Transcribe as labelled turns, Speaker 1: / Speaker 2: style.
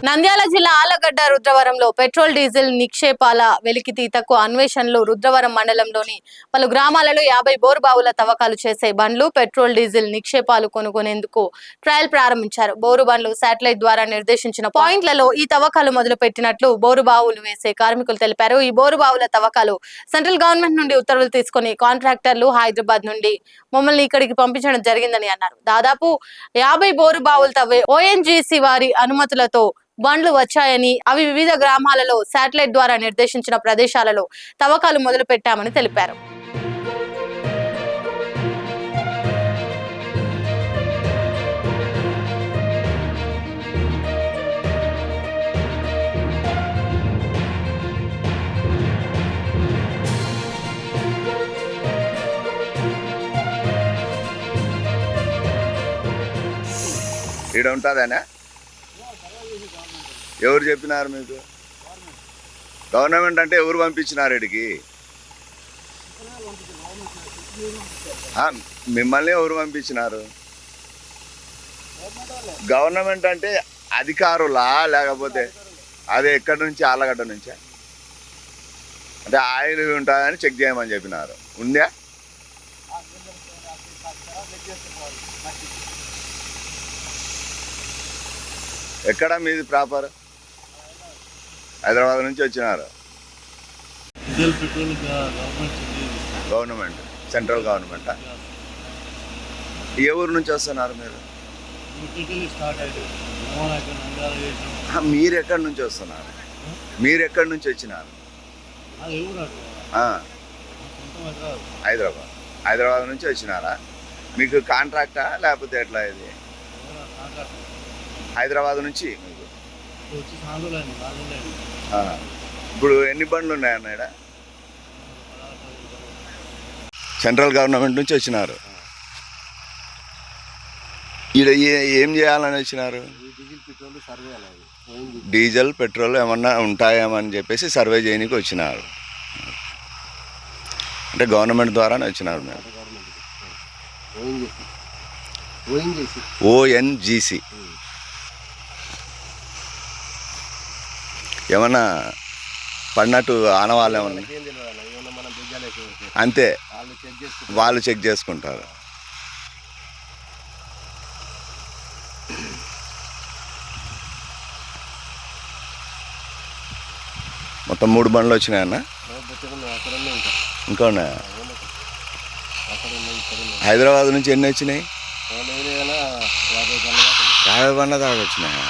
Speaker 1: నంద్యాల జిల్లా Allagadda రుద్రవరంలో petrol diesel నిక్షేపాల వెలికితీతకు అన్వేషణలు. Rudravaram మండలంలోని పలు గ్రామాలలో 50 బోరుబావుల తవ్వకాలు చేసే బండ్లు పెట్రోల్ డీజిల్ నిక్షేపాలు కొనుగొనేందుకు ట్రయల్ ప్రారంభించారు. బోరు బండ్లు శాటిలైట్ ద్వారా నిర్దేశించిన పాయింట్లలో ఈ తవ్వకాలు మొదలుపెట్టినట్లు బోరుబావులు వేసే కార్మికులు తెలిపారు. ఈ బోరుబావుల తవ్వకాలు సెంట్రల్ గవర్నమెంట్ నుండి ఉత్తర్వులు తీసుకుని కాంట్రాక్టర్లు హైదరాబాద్ నుండి మమ్మల్ని ఇక్కడికి పంపించడం జరిగిందని అన్నారు. దాదాపు 50 బోరుబావులు తవ్వే ఓఎన్జీసీ వారి అనుమతులతో బండ్లు వచ్చాయని, అవి వివిధ గ్రామాలలో శాటిలైట్ ద్వారా నిర్దేశించిన ప్రదేశాలలో తవ్వకాలు మొదలు పెట్టామని తెలిపారు.
Speaker 2: ఇక్కడ ఉంటుందనే ఎవరు చెప్పినారు మీకు? గవర్నమెంట్ అంటే ఎవరు పంపించినారు ఇక్కడికి? మిమ్మల్ని ఎవరు పంపించినారు? గవర్నమెంట్ అంటే అధికారులా లేకపోతే అదే ఎక్కడి నుంచి? ఆలగడ్డ నుంచా? అంటే ఆయిల్ ఉంటుందని చెక్ చేయమని చెప్పినారు. ఉందా? ఎక్కడ మీది ప్రాపర్? హైదరాబాద్ నుంచి వచ్చినారు. Government, central government. ఏ ఊరు నుంచి వస్తున్నారు మీరు? మీరు ఎక్కడి నుంచి వస్తున్నారు? మీరు ఎక్కడి నుంచి వచ్చినారు? హైదరాబాద్ నుంచి వచ్చినారా? మీకు కాంట్రాక్టా లేకపోతే ఎట్లా? ఇది హైదరాబాద్ నుంచి మీకు ఇప్పుడు ఎన్ని బండ్లు ఉన్నాయన్న ఇక్కడ? సెంట్రల్ గవర్నమెంట్ నుంచి వచ్చినారు. ఇక్కడ ఏం చేయాలని వచ్చినారు? డీజిల్ పెట్రోల్ ఏమన్నా ఉంటాయేమని చెప్పేసి సర్వే చేయడానికి వచ్చినారు. అంటే గవర్నమెంట్ ద్వారానే వచ్చినారు మీరు. ఓఎన్జీసీ ఏమన్నా పడినట్టు ఆనవాళ్ళు ఏమన్నా? అంతే, వాళ్ళు చెక్ చేసుకుంటారు. మొత్తం 3 బండ్లు వచ్చినాయన్న? ఇంకా ఉన్నాయా? హైదరాబాద్ నుంచి ఎన్ని వచ్చినాయి? 50 బండ్ల దాకా వచ్చినాయా?